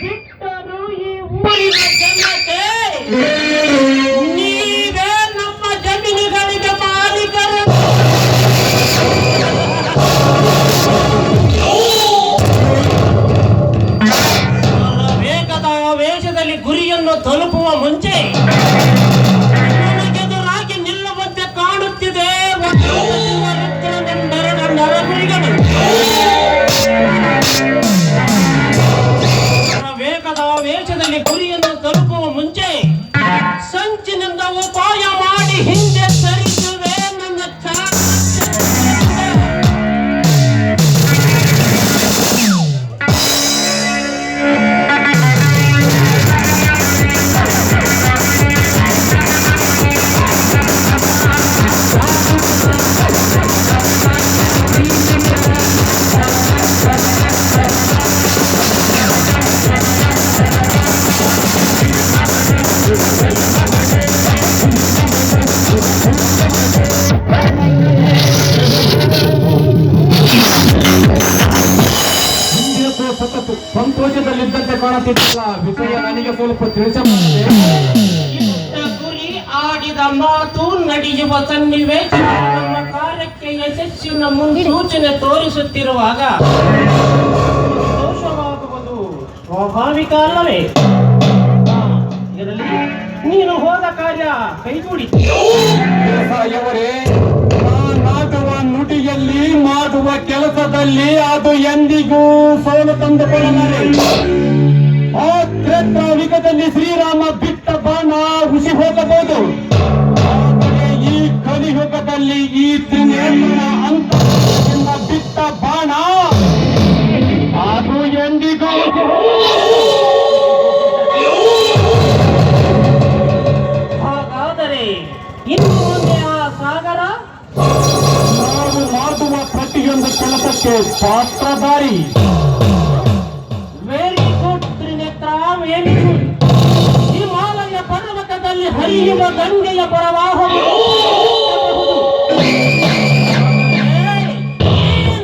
ಬಿಟ್ಟರು ಈ ಊರಿನ ಜನತೆ ನೀವೇ ನಮ್ಮ ಜಮೀನುಗಳಿಗೆ ಮಾಲೀಕರು. ವೇಗದ ವೇಷದಲ್ಲಿ ಗುರಿಯನ್ನು ತಲುಪುವ ಮುಂಚೆ ಎದುರಾಗಿ ನಿಲ್ಲುವಂತೆ ಕಾಣುತ್ತಿದೆ ನರಗುರಿಗಳು. ವೇಗದ ವೇಷದಲ್ಲಿ ಗುರಿಯನ್ನು ತಲುಪುವ ಮುಂಚೆ ಸಂಚಿನಿಂದ ಉಪಾಯ ಮಾಡಿ ಹಿಂದೆ ಸರಿಸುವೆ ನನ್ನ ಸಂತೋಷದಲ್ಲಿದ್ದಂತೆ ಕಾಣುತ್ತಿದ್ದಲ್ಲ, ವಿಷಯ ನನಗೆ ಸ್ವಲ್ಪ ತಿಳಿಸಬಹುದು. ಗುರಿ ಆಡಿದ ಮಾತು ನಡೆಯುವ ಸನ್ನಿವೇಶ ನಮ್ಮ ಕಾರ್ಯಕ್ಕೆ ಯಶಸ್ಸಿನ ಮುನ್ಸೂಚನೆ ತೋರಿಸುತ್ತಿರುವಾಗ ದೋಷವಾಗುವುದು ಸ್ವಾಭಾವಿಕ ಅಲ್ಲವೇ? ಇದರಲ್ಲಿ ನೀನು ಹೋದ ಕಾರ್ಯ ಕೈಗೂಡಿ ಮಾಡುವ ನುಡಿಯಲ್ಲಿ ಮಾಡುವ ಕೆಲಸದಲ್ಲಿ ಅದು ಎಂದಿಗೂ ಸೋಲು ತಂದುಕೊಳ್ಳಲಾರೆ. ಆ ತ್ರೇತಾಯುಗದಲ್ಲಿ ಶ್ರೀರಾಮ ಬಿಟ್ಟ ಬಾಣ ಹುಸಿ ಹೋಗಬಹುದು, ಆದರೆ ಈ ಕಲಿಯುಗದಲ್ಲಿ ಈ ತ್ರಿನೇತ್ರ ಅಂತರದಿಂದ ಬಿಟ್ಟ ಬಾಣ ಅದು ಎಂದಿಗೂ ಹಾಗಾದರೆ ಇನ್ನು ಮುಂದೆ ಆ ಸಾಗರ ನಾವು ಮಾಡುವ ಪ್ರತಿಯೊಂದು ಕೆಲಸಕ್ಕೆ ಪಾತ್ರಧಾರಿ. Very good Trinetra, very good. Himalaya ಪರ್ವತದಲ್ಲಿ ಹರಿಯುವ ಗಂಗೆಯ ಪ್ರವಾಹವು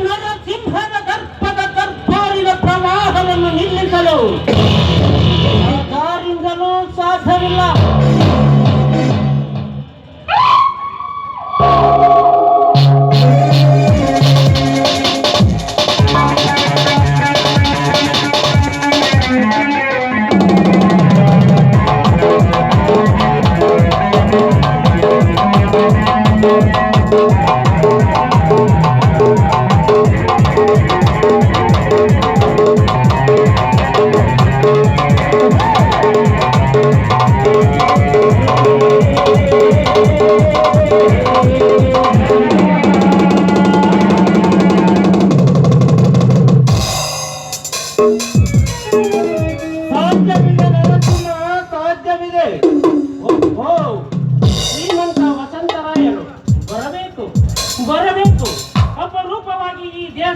ನರಸಿಂಹದ ಗರ್ಭದ ಗರ್ಭಾರಿನ ಪ್ರವಾಹವನ್ನು ನಿಲ್ಲಿಸಲು ಯಾರಿಂದಲೂ ಸಾಧ್ಯವಿಲ್ಲ.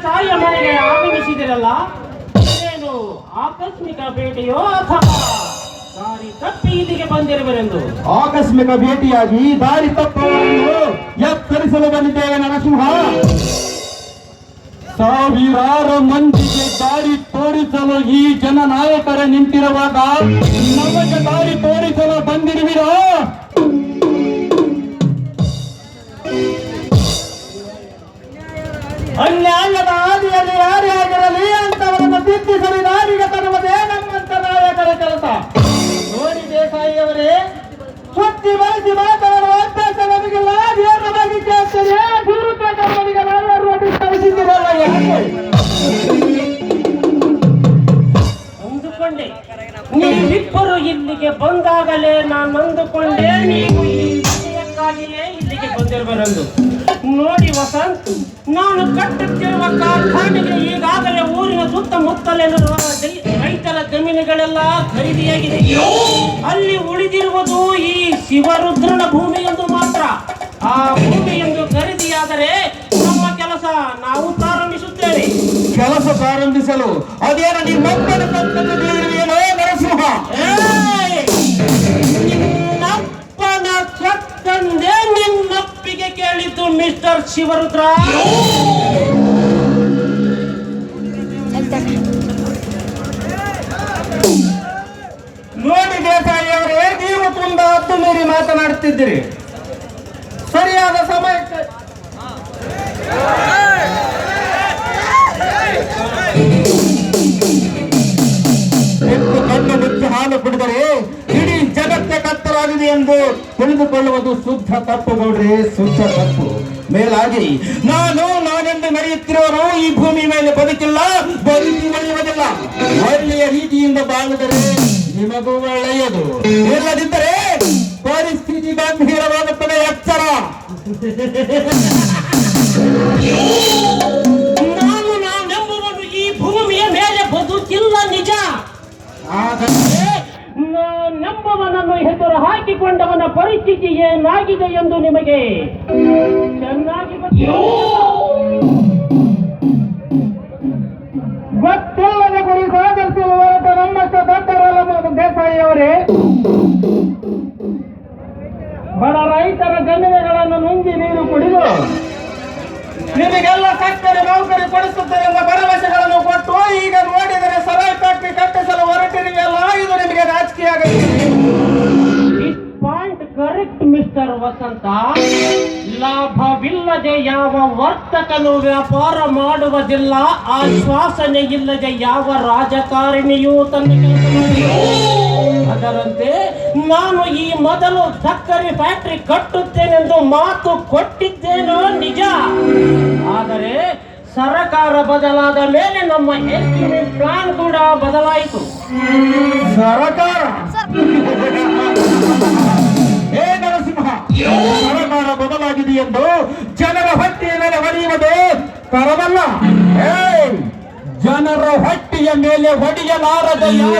ದೇಸಾಯಿಯ ಮನೆಗೆ ಆಗಮಿಸಿದಿರಲ್ಲ, ಏನು ಆಕಸ್ಮಿಕ ಭೇಟಿಯೋ ಅಥವಾ ದಾರಿ ತಪ್ಪಿ ಇಲ್ಲಿಗೆ ಬಂದಿರುವರೆಂದು? ಆಕಸ್ಮಿಕ ಭೇಟಿಯಾಗಿ ದಾರಿ ತಪ್ಪವನ್ನು ಎತ್ತರಿಸಲು ಬಂದಿದ್ದೇವೆ ನರಸಿಂಹ. ಸಾವಿರಾರು ಮಂದಿಗೆ ದಾರಿ ತೋರಿಸಲು ಈ ಜನನಾಯಕರ ನಿಂತಿರುವಾಗ ನಮಗೆ ದಾರಿ ತೋರಿಸಲು ಬಂದಿರುವಿರೋ? ಅನ್ಯಾಯದ ಹಾದಿಯಲ್ಲಿ ಯಾರೇ ಆಗಿರಲಿ ಅಂತವರನ್ನು ತಿದ್ದಿಸಲು ದಾರಿಗೆ ತರುವುದೇ ನಮ್ಮಂತ ನಾಯಕರ ಕೆಲಸ. ನೋಡಿ ದೇಸಾಯಿಯವರೇ, ಸುತ್ತಿ ಬಳಸಿ ಮಾತನಾಡುವ ಅಭ್ಯಾಸ ನಮಗಿಲ್ಲ. ದೇವರ ಬಗ್ಗೆ ಕೇಳ್ತೇನೆ, ದುರುಪಯೋಗ ನಮಗಿಲ್ಲ. ಯಾರು ಕಳಿಸಿದ್ದೀರಲ್ಲ, ಯಾಕೆ ಅಂದುಕೊಂಡೆ ನೀವಿಬ್ಬರು ಇಲ್ಲಿಗೆ ಬಂದಾಗಲೇ ನಾನು ಅಂದುಕೊಂಡೆ ನೀವು ಈ ವಿಷಯಕ್ಕಾಗಿಯೇ ಇಲ್ಲಿಗೆ ಬಂದಿರುವರೆಂದು. ನೋಡಿ ವಸಂತ್, ನಾನು ಕಟ್ಟುತ್ತಿರುವ ಕಾರ್ಖಾನೆಗೆ ಈಗಾಗಲೇ ಊರಿನ ಸುತ್ತಮುತ್ತಲಿರುವ ರೈತರ ಜಮೀನುಗಳೆಲ್ಲ ಖರೀದಿಯಾಗಿದೆ. ಅಲ್ಲಿ ಉಳಿದಿರುವುದು ಈ ಶಿವರುದ್ರನ ಭೂಮಿಯೊಂದು ಮಾತ್ರ. ಆ ಭೂಮಿಯೊಂದು ಖರೀದಿಯಾದರೆ ನಮ್ಮ ಕೆಲಸ ನಾವು ಪ್ರಾರಂಭಿಸುತ್ತೇವೆ. ಕೆಲಸ ಪ್ರಾರಂಭಿಸಲು ಅದೇನು ನಿಮ್ಮಪ್ಪನ ಕರ್ತವ್ಯವೇನೋ ನರಸಿಂಹ? ನಿನ್ನಪ್ಪನ ಸತ್ತಂದೆ ನಿನ್ನಪ್ಪಿಗೆ ಕೇಳಿದ್ದು ಮಿಸ್ಟರ್ ಶಿವರುದ್ರ. ನೋಡಿ ದೇಸಾಯಿಯವರೇ, ನೀವು ತುಂಬಾ ಹತ್ತು ಮೀರಿ ಮಾತನಾಡುತ್ತಿದ್ದೀರಿ. ಸರಿಯಾದ ಸಮಯಕ್ಕೆ ಕಣ್ಣು ಮುಚ್ಚಿ ಹಾಲು ಕುಡಿದರೆ ಇಡೀ ಜಗತ್ತೇ ಕತ್ತಲಾಗಿದೆ ಎಂದು ತಿಳಿದುಕೊಳ್ಳುವುದು ಶುದ್ಧ ತಪ್ಪು ಗೌಡ್ರಿ, ಶುದ್ಧ ತಪ್ಪು. ಮೇಲಾಗಿ ನಾನೆಂದು ಮೆರೆಯುತ್ತಿರೋರು ಈ ಭೂಮಿ ಮೇಲೆ ಬದುಕಿಲ್ಲ, ಬದುಕಿ ಒಳ್ಳೆಯುವುದಿಲ್ಲ. ಒಳ್ಳೆಯ ರೀತಿಯಿಂದ ಬಾಳಿದರೆ ನಿಮಗೂ ಒಳ್ಳೆಯದು, ಇಲ್ಲದಿದ್ದರೆ ಪರಿಸ್ಥಿತಿ ಗಂಭೀರವಾಗುತ್ತದೆ. ಎಚ್ಚರ. ನಾನೆಂಬುವನು ಈ ಭೂಮಿಯ ಮೇಲೆ ಬದುಕಿಲ್ಲ ನಿಜ. ಆದರೆ ನಾನೆಂಬುವನನ್ನು ಹೆಸರು ಹಾಕಿಕೊಂಡವನ ಪರಿಸ್ಥಿತಿ ಏನಾಗಿದೆ ಎಂದು ನಿಮಗೆ ಚೆನ್ನಾಗಿ ಗೊತ್ತಿಲ್ಲದ ಗುರಿ ಸಾಧಿಸುವ ಹೊರತು ನಮ್ಮಷ್ಟು ದೊಡ್ಡರಲ್ಲ ದೇಸಾಯಿಯವರೇ. ಬಡ ರೈತರ ಜಮೀನುಗಳನ್ನು ನುಂಗಿ ನೀರು ಕುಡಿದು ನಿಮಗೆಲ್ಲ ಸಕ್ಕರೆ ನೌಕರಿ ಕೊಡಿಸುತ್ತೇವೆ ಎಂಬ ಭರವಸೆಗಳನ್ನು ಕೊಟ್ಟು ಈಗ ನೋಡಿದರೆ ಸರಾಯಿ ಫ್ಯಾಕ್ಟರಿ ಕಟ್ಟಿಸಲು ಹೊರಟಿರುವೆಲ್ಲ. ಇದು ನಿಮಗೆ ರಾಜಕೀಯ ಪಾಯಿಂಟ್ ಕರೆಕ್ಟ್ ಮಿಸ್ಟರ್ ವಸಂತ. ಲಾಭವಿಲ್ಲದೆ ಯಾವ ವರ್ತಕನು ವ್ಯಾಪಾರ ಮಾಡುವುದಿಲ್ಲ, ಆಶ್ವಾಸನೆ ಇಲ್ಲದೆ ಯಾವ ರಾಜಕಾರಣಿಯೂ ತನ್ನ ಕೆಲಸ. ಅದರಂತೆ ನಾನು ಈ ಮೊದಲು ಸಕ್ಕರೆ ಫ್ಯಾಕ್ಟರಿ ಕಟ್ಟುತ್ತೇನೆಂದು ಮಾತು ಕೊಟ್ಟಿದ್ದೇನೋ ನಿಜ. ಆದರೆ ಸರಕಾರ ಬದಲಾದ ಮೇಲೆ ನಮ್ಮ ಎಸ್ಟಿಮೇಟ್ ಪ್ಲಾನ್ ಕೂಡ ಬದಲಾಯಿತು. ಸರಕಾರ ನರಸಿಂಹ, ಸರಕಾರ ಬದಲಾಗಿದೆ ಎಂದು ಜನರ ಹೊಟ್ಟೆಯ ಮೇಲೆ ಹೊಡೆಯುವುದು ತರವಲ್ಲ. ಜನರ ಹೊಟ್ಟೆಯ ಮೇಲೆ ಹೊಡೆಯಲಾರದ